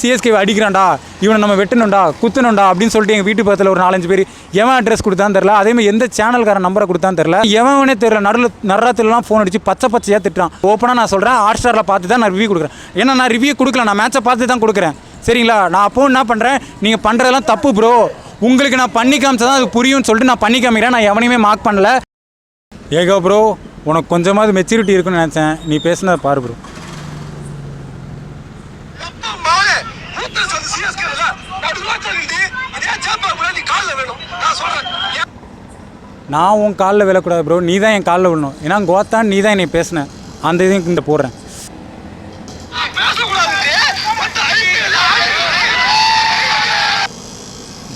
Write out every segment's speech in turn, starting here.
CSK அடிக்கிறான்டா, இவனை நம்ம வெட்டணும்டா, குத்தணும்டா அப்படின்னு சொல்லிட்டு எங்கள் வீட்டு பக்கத்தில் ஒரு 4-5 பேர் எவன் அட்ரஸ் கொடுத்தான்னு தெரில. அதேமாதிரி எந்த சேனல்காரன் நம்பரை கொடுத்தான்னு தெரில. எவனே தெரில. நடுராத்திரிலாம் ஃபோன் அடிச்சு பச்சையாக திட்டுறான். ஓப்பனாக நான் சொல்கிறேன், ஹாட்ஸ்டாரில் பார்த்து தான் நான் ரிவ்யூ கொடுக்குறேன். ஏன்னா நான் ரிவ்யூ கொடுக்கல, நான் மேட்சை பார்த்து தான் கொடுக்குறேன். சரிங்களா? நான் அப்போ என்ன பண்ணுறேன், நீங்கள் பண்ணுறதெல்லாம் தப்பு ப்ரோ, உங்களுக்கு நான் பண்ணி காமிச்சா தான் அது புரியும்னு சொல்லிட்டு நான் பண்ணி காமிக்கிறேன். நான் எவனையுமே மார்க் பண்ணல. ஏகோ ப்ரோ, உனக்கு கொஞ்சமாவது மெச்சூரிட்டி இருக்குன்னு நினச்சேன். நீ பேசுனதை பாரு ப்ரோ. நான் உன் காலில் விழக்கூடாது ப்ரோ, நீ தான் என் காலில் விழணும். ஏன்னா கோத்தான் நீ தான் என்னை பேசினேன். அந்த இதையும் இந்த போடுறேன்.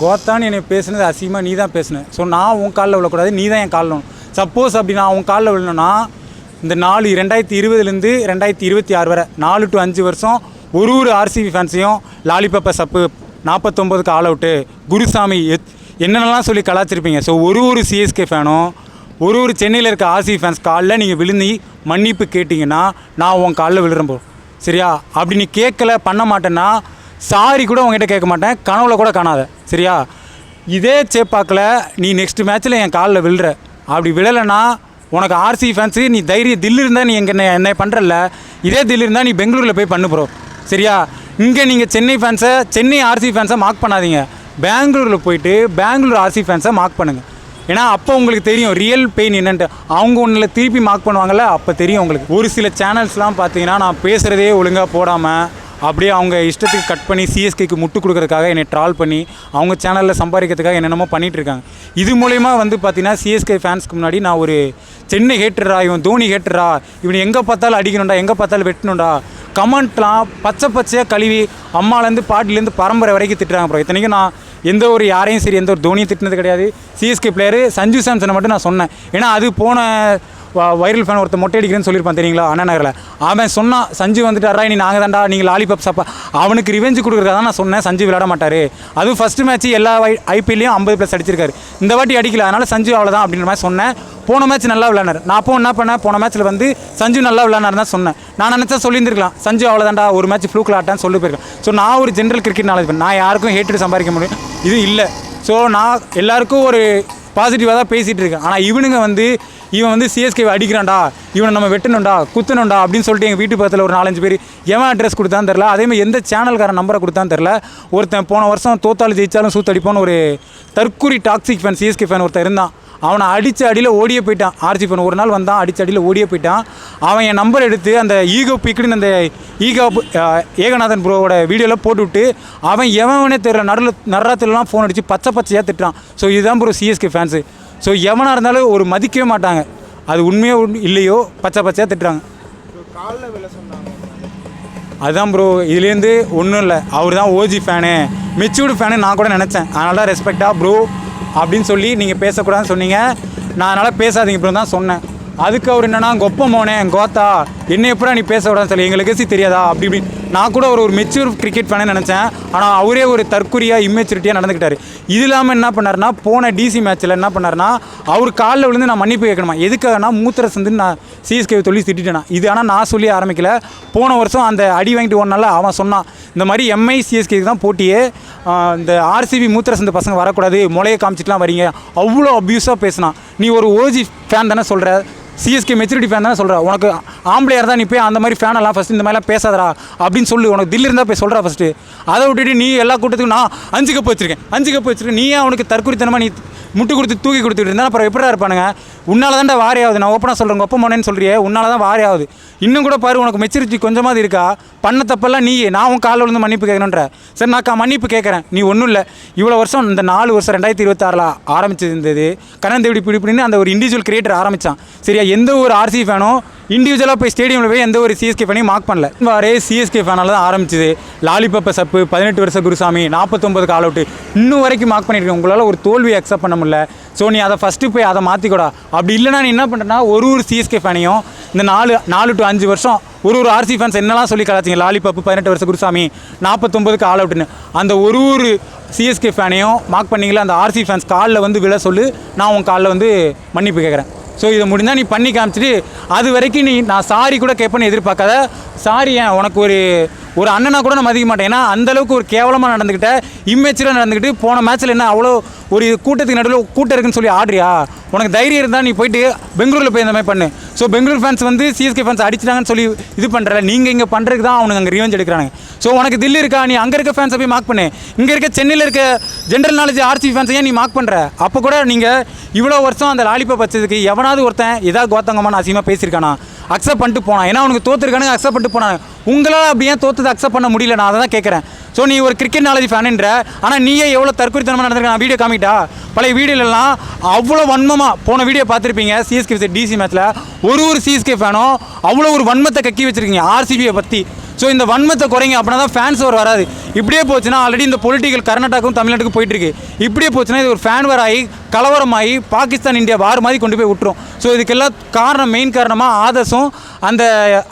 கோத்தான் என்னை பேசுனது அசிங்கமாக நீ தான் பேசினேன். ஸோ நான் உன் காலில் விழக்கூடாது, நீ தான் என் காலில் விழணும். சப்போஸ் அப்படி நான் உன் காலில் விழணும்னா இந்த 2020 2026 வரை 4 to 5 வருஷம் ஒரு ஆர்சிபி ஃபேன்ஸையும் லாலிபப்பை சப்பு, 49க்கு ஆல் அவுட்டு, குருசாமி என்னென்னலாம் சொல்லி கலாச்சிருப்பீங்க. ஸோ ஒரு சிஎஸ்கே ஃபேனும் ஒரு சென்னையில் இருக்க ஆர்சிபி ஃபேன்ஸ் காலில் நீங்கள் விழுந்து மன்னிப்பு கேட்டிங்கன்னா நான் உன் காலில் விழுறேன் ப்ரோ. சரியா? அப்படி நீ கேட்கல பண்ண மாட்டேன்னா சாரி கூட உங்ககிட்ட கேட்க மாட்டேன், கனவுல கூட காணாத. சரியா? இதே சேப்பாக்கில் நீ நெக்ஸ்ட் மேட்ச்சில் என் காலில் விழுற. அப்படி விழலைன்னா உனக்கு ஆர்சிபி ஃபேன்ஸு நீ தில்லு இருந்தால் நீ என்னை பண்ணுறல, இதே தில்லு இருந்தால் நீ பெங்களூரில் போய் பண்ணு ப்ரோ. சரியா? இங்கே நீங்கள் சென்னை ஆர்சிபி ஃபேன்ஸை மார்க் பண்ணாதீங்க. பெங்களூரில் போயிட்டு பெங்களூர் ஆர்சிபி ஃபேன்ஸை மார்க் பண்ணுங்கள். ஏன்னா அப்போ உங்களுக்கு தெரியும் ரியல் பெயின் என்னன்ட்டு. அவங்க ஒன்றில் திருப்பி மார்க் பண்ணுவாங்கள்ல, அப்போ தெரியும் உங்களுக்கு. ஒரு சில சேனல்ஸ்லாம் பார்த்தீங்கன்னா நான் பேசுகிறதே ஒழுங்காக போடாமல் அப்படியே அவங்க இஷ்டத்துக்கு கட் பண்ணி சிஎஸ்கேக்கு முட்டு கொடுக்கறதுக்காக என்னை ட்ரால் பண்ணி அவங்க சேனலில் சம்பாதிக்கிறதுக்காக என்னென்னமோ பண்ணிகிட்ருக்காங்க. இது மூலயமா பார்த்தீங்கன்னா சிஎஸ்கே ஃபேன்ஸ்க்கு முன்னாடி நான் ஒரு சென்னை ஹேட்டரா, இவன் தோனி ஹேட்டரா, இவன் எங்கே பார்த்தாலும் அடிக்கணும்டா, எங்கே பார்த்தாலும் வெட்டணும்டா, கமெண்ட்லாம் பச்சையாக கழுவி அம்மாலேருந்து பாட்டிலேருந்து பரம்பரை வரைக்கும் திட்டுறாங்க ப்ரோ. இத்தனைக்கும் நான் எந்த ஒரு யாரையும் சரி எந்த ஒரு தோனியை திட்டினது கிடையாது. சிஎஸ்கே பிளேயரு சஞ்சு சாம்சனை மட்டும் நான் சொன்னேன். ஏன்னா அது போன வைரல் ஃபேன் ஒருத்தர் மொட்டை அடிக்கிறேன்னு சொல்லியிருப்பான் தெரியுங்களா, அண்ணா நகரில். அவன் சொன்னான் சஞ்சு வந்துட்டாரா, நீ நாங்கள் தான்டா, நீங்கள் லாலிபப் சாப்பா. அவனுக்கு ரிவெஞ்சு கொடுக்குறதா தான் நான் சொன்னேன். சஞ்சு விளையாட மாட்டார். அதுவும் ஃபஸ்ட்டு மேட்ச் எல்லா ஐபிஎல்லையும் 50+ அடிச்சிருக்காரு. இந்த வாட்டி அடிக்கல, அதனால் சஞ்சு அவ்வளோதான் அப்படின்ற மாதிரி சொன்னேன். போன மேட்ச் நல்லா விளையாடுனார். நான் அப்போ என்ன பண்ணேன், போன மேட்ச்சில் சஞ்சு நல்லா விளையாடுனார் தான் சொன்னேன். நான் நினச்சா சொல்லியிருந்துருக்கலாம் சஞ்சு அவ்வளோதான்டா, ஒரு மேட்ச் ஃப்ளூக்கில் ஆட்டான்னு சொல்லி போயிருக்கேன். ஸோ நான் ஒரு ஜென்ரல் கிரிக்கெட் நாலேஜ் பண்ணேன். நான் யாருக்கும் ஹேட்டர் சம்பாதிக்க முடியும் இது இல்லை. ஸோ நான் எல்லாருக்கும் ஒரு பாசிட்டிவாக தான் பேசிகிட்டு இருக்கேன். ஆனால் இவன் சிஎஸ்கே அடிக்கிறான்டா, இவனை நம்ம வெட்டணும்டா, குத்தணும்டா அப்படின்னு சொல்லிட்டு எங்கள் வீட்டு பக்கத்தில் ஒரு 4-5 பேர் எவன் அட்ரஸ் கொடுத்தான்னு தெரில. அதேமாதிரி எந்த சேனல்காரன் நம்பரை கொடுத்தான்னு தெரில. ஒருத்தன் போன வருஷம் தோத்தாலும் ஜெயிச்சாலும் சூத்தடிப்போன்னு ஒரு தற்கூரி டாக்ஸிக் ஃபேன் சிஎஸ்கே ஃபேன் ஒருத்தன் இருந்தான். அவனை அடித்த அடியில் ஓடியே போயிட்டான். ஆர்சி ஃபேன் ஒரு நாள் வந்தான், அடித்த அடியில் ஓடியே போயிட்டான். அவன் என் நம்பர் எடுத்து அந்த ஈகோ பிக்குன்னு அந்த ஏகநாதன் ப்ரோவோட வீடியோவில் போட்டுவிட்டு அவன் எவனே தெரில நடுராத்திரிலாம் ஃபோன் அடித்து பச்சையாக திட்டுறான். ஸோ இதுதான் ப்ரோ சிஎஸ்கே ஃபேன்ஸு. ஸோ எவனாக இருந்தாலும் ஒரு மதிக்கவே மாட்டாங்க. அது உண்மையோ இல்லையோ பச்சையாக திட்டுறாங்க. அதுதான் ப்ரோ. இதுலேருந்து ஒன்றும் இல்லை, அவர் தான் ஓஜி ஃபேனு, மெச்சூர்டு ஃபேனு நான் கூட நினச்சேன். அதனால தான் ரெஸ்பெக்டாக ப்ரோ அப்படின்னு சொல்லி நீங்கள் பேசக்கூடாதுன்னு சொன்னீங்க. நான் அதனால் பேசாதீங்க ப்ரோ தான் சொன்னேன். அதுக்கு அவர் என்னன்னா கொப்ப மோனே கோத்தா என்ன எப்படா நீ பேசக்கூடாதுன்னு சொல்லி எங்களுக்கு தெரியாதா அப்படி இப்படி. நான் கூட ஒரு மெச்சூர் கிரிக்கெட் ஃபேனு நினச்சேன். ஆனால் அவரே ஒரு தற்குறியாக இம்மெச்சூரிட்டியாக நடந்துக்கிட்டார். இது இல்லாமல் என்ன பண்ணார்னா, போன டிசி மேட்ச்சில் என்ன பண்ணார்னா, அவர் காலில் விழுந்து நான் மன்னிப்பு கேட்கணுமா. எதுக்காகனா மூத்திர சந்துன்னு நான் சிஎஸ்கே சொல்லி திட்டேனா. இது ஆனால் நான் சொல்லி ஆரம்பிக்கல. போன வருஷம் அந்த அடி வாங்கிட்டு ஒன்றால் அவன் சொன்னான், இந்த மாதிரி எம்ஐ சிஎஸ்கேக்கு தான் போட்டியே, இந்த ஆர்சிபி மூத்திர சந்து பசங்க வரக்கூடாது, முளையை காமிச்சிட்டுலாம் வரீங்க, அவ்வளோ அப்யூஸாக பேசினான். நீ ஒரு ஓஜி ஃபேன் தானே சொல்கிற, சிஎஸ்கே மெச்சூரிட்டி ஃபேன் தானே சொல்கிறா, உனக்கு ஆம்பளையார் தான் நீ போய் அந்த மாதிரி ஃபேனெல்லாம் ஃபஸ்ட்டு இந்த மாதிரிலாம் பேசாதரா அப்படின்னு சொல்லி உனக்கு தில்லு இருந்தால் போய் சொல்கிறா ஃபஸ்ட்டு. அதை விட்டுட்டு நீ எல்லா கூட்டத்துக்கும் நான் 5 கப் வச்சுருக்கேன் நீ அவனுக்கு தற்குறித்தனமாக நீ முட்டு கொடுத்து தூக்கி கொடுத்துட்டு இருந்தால் அப்புறம் எப்படா இருப்பானுங்க. உன்னால தான்டா வாரி ஆகுது. நான் ஓப்பனாக சொல்கிறேன், ஒப்ப மோனேன்னு சொல்கிறியே, உன்னால தான் வாரி ஆகுது. இன்னும் கூட பாரு, உனக்கு மெச்சூரிட்டி கொஞ்சமாவது இருக்கா? பண்ண தப்பெல்லாம் நீ நான் உன் காலில் விழுந்து மன்னிப்பு கேட்கணுன்ற. சரி நான் மன்னிப்பு கேட்குறேன். நீ ஒன்றும் இல்லை, இவ்வளோ வருஷம் இந்த 4 வருஷம் 2026 ஆரம்பிச்சது இருந்தது. கண்ணந்தேடி பிடிப்பிடின்னு அந்த ஒரு இண்டிவிஜுவல் கிரியேட்டர் ஆரம்பித்தான். சரியா? எந்த ஒரு ஆர்சி ஃபேனும் இண்டிவிஜுவலாக போய் ஸ்டேடியமில் போய் எந்த ஒரு சிஎஸ்கே ஃபேனையும் மார்க் பண்ணல. வாரே சிஎஸ்கே ஃபேனால் தான் ஆரம்பிச்சிது. லாலிபப்பை சப்பு, 18 வருஷம் குருசாமி, 49க்கு ஆல் அவுட்டு, இன்னும் வரைக்கும் மார்க் பண்ணியிருக்கேன். உங்களால் ஒரு தோல்வியை அக்செப்ட் பண்ண முடியல. ஸோ நீ அதை ஃபஸ்ட்டு போய் அதை மாற்றிக்கூடா. அப்படி இல்லைனா நீ என்ன பண்ணுறேன்னா, ஒரு சிஎஸ்கே ஃபேனையும் இந்த 4 to 5 வருஷம் ஒரு ஆர்சி ஃபேன்ஸ் என்னெல்லாம் சொல்லி கலாச்சிங்க, லாலிபப்பு 18 வருஷம் குருசாமி, 49க்கு ஆல் அவுட்டுன்னு, அந்த ஒரு சிஎஸ்கே ஃபேனையும் மார்க் பண்ணிங்களா. அந்த ஆர்சி ஃபேன்ஸ் காலில் விழ சொல்லு, நான் உன் காலில் மன்னிப்பு கேட்குறேன். ஸோ இதை முடிந்தால் நீ பண்ணி காமிச்சிட்டு அது வரைக்கும் நான் சாரி கூட கேட்பேன்னு எதிர்பார்க்காத. சாரி உனக்கு ஒரு ஒரு அண்ணனா கூட நான் மதிக்க மாட்டேன். ஏன்னா அந்தளவுக்கு ஒரு கேவலமாக நடந்துக்கிட்ட, இம்மெச்சூராக நடந்துக்கிட்டு போன மேட்ச்சில் என்ன அவ்வளோ ஒரு கூட்டத்துக்கு நடுவில் கூட்டம் இருக்குன்னு சொல்லி ஆடுறியா? உனக்கு தைரியம் இருந்தால் நீ போயிட்டு பெங்களூரில் போய் இந்த மாதிரி பண்ணு. ஸோ பெங்களூர் ஃபேன்ஸ் வந்து சிஎஸ்கே ஃபேன்ஸ் அடிச்சிட்டாங்கன்னு சொல்லி இது பண்ணுறல, நீங்கள் இங்கே பண்ணுறதுக்கு தான் அவனுக்கு அங்கே ரிவெஞ்ச் எடுக்கிறாங்க. ஸோ உனக்கு தில்லி இருக்கா, நீ அங்கே இருக்க ஃபேன்ஸை போய் மார்க் பண்ணு. இங்கே இருக்க சென்னையில் இருக்க ஜென்ரல் நாலேஜ் ஆர்சிபி ஃபேன்ஸை ஏன் நீ மார்க் பண்ணுற? அப்போ கூட நீங்கள் இவ்வளோ வருஷம் அந்த லாலிபாப் வச்சதுக்கு எவனாவது ஒருத்தன் ஏதாவது கோத்தங்கமான அசிங்கமாக பேசியிருக்கானா? அக்செப்ட் பண்ணிட்டு போனான். ஏன்னா அவனுக்கு தோற்றுருக்கானுங்க, அக்செப்ட் பண்ணிட்டு போனாங்க. உங்களால் அப்படி ஏன் தோற்றுது அக்செப்ட் பண்ண முடியல? நான் அதை தான் கேட்குறேன். ஸோ நீ ஒரு கிரிக்கெட் நாலேஜ் ஃபேனுன்ற, ஆனால் நீயே எவ்வளோ தற்கொலைத்தனமாக நடந்திருக்க. நான் வீடியோ காமிட்டா, பழைய வீடியோலலாம் அவ்வளோ வன்மமாக போன வீடியோ பார்த்துருப்பீங்க. சிஎஸ்கே டிசி மேட்ச்சில் ஒரு சிஎஸ்கே ஃபேனும் அவ்வளோ ஒரு வன்மத்தை கக்கி வச்சுருக்கீங்க ஆர்சிபியை பற்றி. ஸோ இந்த வன்மத்தை குறைங்க, அப்படின்னா தான் ஃபேன்ஸ் வராது. இப்படியே போச்சுன்னா ஆல்ரெடி இந்த பொலிட்டிக்கல் கர்நாடகாவுக்கும் தமிழ்நாட்டுக்கும் போயிட்டுருக்கு. இப்படியே போச்சுன்னா இது ஒரு ஃபேன் வராகி கலவரமாகி பாகிஸ்தான் இந்தியா வார் மாதிரி கொண்டு போய் விட்டுரும். ஸோ இதுக்கெல்லாம் காரணம், மெயின் காரணமாக ஆதர்ஸும் அந்த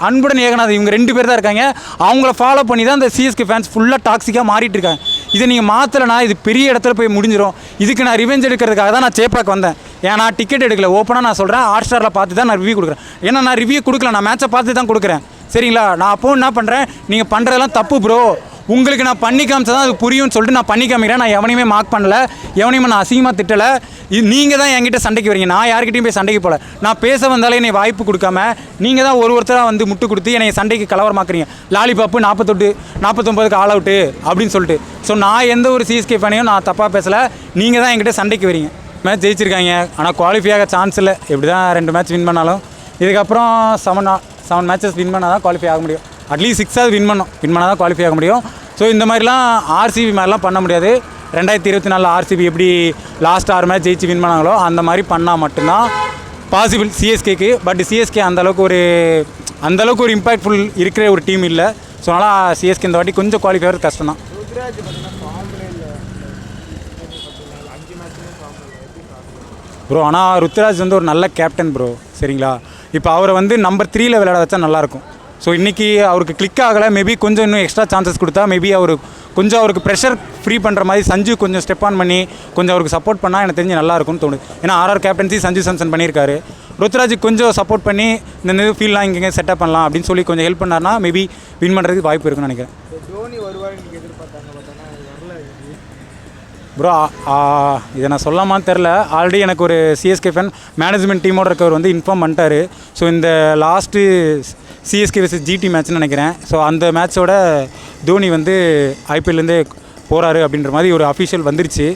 அன்புடன் ஏகநாத், இவங்க 2 பேர் தான் இருக்காங்க. அவங்கள ஃபாலோ பண்ணி தான் இந்த சிஎஸ்கே ஃபேன்ஸ் ஃபுல்லாக டாக்ஸிக்காக மாறிட்டு இருக்காங்க. இதை நீங்கள் மாற்றலைனா இது பெரிய இடத்துல போய் முடிஞ்சிடும். இதுக்கு நான் ரிவெஞ்ச் எடுக்கிறதுக்காக தான் நான் சேப்பாக்கு வந்தேன். ஏன்னா டிக்கெட் எடுக்கல, ஓப்பனாக நான் சொல்கிறேன், ஹாட்ஸ்டாரில் பார்த்து தான் நான் ரிவ்யூ கொடுக்குறேன். ஏன்னா நான் ரிவ்யூ கொடுக்கல, நான் மேட்சை பார்த்து தான் கொடுக்குறேன். சரிங்களா? நான் அப்போ என்ன பண்ணுறேன், நீங்கள் பண்ணுறதெல்லாம் தப்பு ப்ரோ, உங்களுக்கு நான் பண்ணி காமிச்சா தான் அது புரியும்னு சொல்லிட்டு நான் பண்ணி காமிக்கிறேன். நான் எவனையுமே மார்க் பண்ணல, எவனையுமே நான் அசிங்கமாக திட்டலை. இது நீங்கள் தான் என்கிட்ட சண்டைக்கு வரீங்க. நான் யார்கிட்டையும் போய் சண்டைக்கு போகல. நான் பேச வந்தாலே என்னை வாய்ப்பு கொடுக்காம நீங்கள் தான் ஒருத்தராக வந்து முட்டு கொடுத்து என்னை சண்டைக்கு கலவரமாக்குறீங்க. லாலிபாப்பு 49 ஆல் அவுட்டு அப்படின்னு சொல்லிட்டு. ஸோ நான் எந்த ஒரு சிஎஸ்கே ஃபேனையும் நான் தப்பாக பேசலை. நீங்கள் தான் என்கிட்ட சண்டைக்கு வரீங்க. மேட்ச் ஜெயிச்சிருக்காங்க, ஆனால் குவாலிஃபை ஆக சான்ஸ் இல்லை. எப்படி தான் 2 மேட்ச் வின் பண்ணாலும் இதுக்கப்புறம் 7 மேட்சஸ் வின் பண்ணால் தான் குவாலிஃபை ஆக முடியும். அட்லீஸ்ட் 6 வின் பண்ணால் தான் குவாலிஃபை ஆக முடியும். ஸோ இந்த மாதிரிலாம் ஆர்சிபி மாதிரிலாம் பண்ண முடியாது. 2024 ஆர்சிபி எப்படி லாஸ்ட் 6 மேட்ச் ஜெயிச்சு வின் பண்ணாங்களோ அந்த மாதிரி பண்ணால் மட்டும்தான் பாசிபிள் சிஎஸ்கேக்கு. பட் சிஎஸ்கே அந்தளவுக்கு ஒரு இம்பாக்ட்ஃபுல் இருக்கிற ஒரு டீம் இல்லை. ஸோ அதனால் சிஎஸ்கே இந்த வாட்டி கொஞ்சம் குவாலிஃபை ஆகிறது கஷ்டம் தான் ப்ரோ. ஆனால் ருத்ராஜ் வந்து ஒரு நல்ல கேப்டன் ப்ரோ. சரிங்களா? இப்போ அவரை வந்து நம்பர் 3 விளையாட வச்சா நல்லாயிருக்கும். ஸோ இன்றைக்கி அவருக்கு கிளிக் ஆகலை. மேபி கொஞ்சம் இன்னும் எக்ஸ்ட்ரா சான்சஸ் கொடுத்தா மேபி அவருக்கு ப்ரெஷர் ஃப்ரீ பண்ணுற மாதிரி சஞ்சு கொஞ்சம் ஸ்டெப் ஆன் பண்ணி கொஞ்சம் அவருக்கு சப்போர்ட் பண்ணால் எனக்கு தெரிஞ்சு நல்லாயிருக்கும்னு தோணுது. ஏன்னா ஆர்ஆர் கேப்டன்சி சஞ்சு சாம்சன் பண்ணியிருக்காரு. ருத்ராஜுக்கு கொஞ்சம் சப்போர்ட் பண்ணி இந்த ஃபீல்ட்லாம் இங்கே செட்டப் பண்ணலாம் அப்படின்னு சொல்லி கொஞ்சம் ஹெல்ப் பண்ணார்னா மேபி வின் பண்ணுறதுக்கு வாய்ப்பு இருக்குன்னு நினைக்கிறேன். ப்ரோ இதை நான் சொல்லாமான்னு தெரில. ஆல்ரெடி எனக்கு ஒரு சிஎஸ்கே ஃபேன் மேனேஜ்மெண்ட் டீமோட இருக்கவர் வந்து இன்ஃபார்ம் பண்ணிட்டாரு. ஸோ இந்த லாஸ்ட்டு சிஎஸ்கே vs ஜிடி மேட்ச்னு நினைக்கிறேன். ஸோ அந்த மேட்சோட தோனி வந்து ஐபிஎல்லேருந்தே போகிறாரு அப்படின்ற மாதிரி ஒரு அஃபிஷியல் வந்துருச்சு.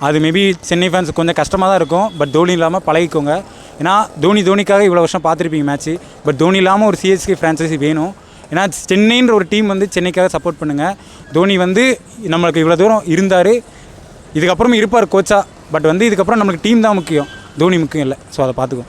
அது மேபி சென்னை ஃபேன்ஸ் கொஞ்சம் கஷ்டமாக தான் இருக்கும். பட் தோனி இல்லாமல் பழகிக்கோங்க. ஏன்னா தோனிக்காக இவ்வளோ வருஷம் பார்த்துருப்பீங்க மேட்ச்சு. பட் தோனி இல்லாமல் ஒரு சிஎஸ்கே ஃப்ரான்ச்சைசி வேணும். ஏன்னா சென்னைன்ற ஒரு டீம் வந்து சென்னைக்காக சப்போர்ட் பண்ணுங்கள். தோனி வந்து நம்மளுக்கு இவ்வளோ தூரம் இருந்தார், இதுக்கப்புறம் இருப்பார் கோச்சா. பட் வந்து இதுக்கப்புறம் நம்மளுக்கு டீம் தான் முக்கியம், தோனி முக்கியம் இல்லை. ஸோ அதை பார்த்துக்கோ.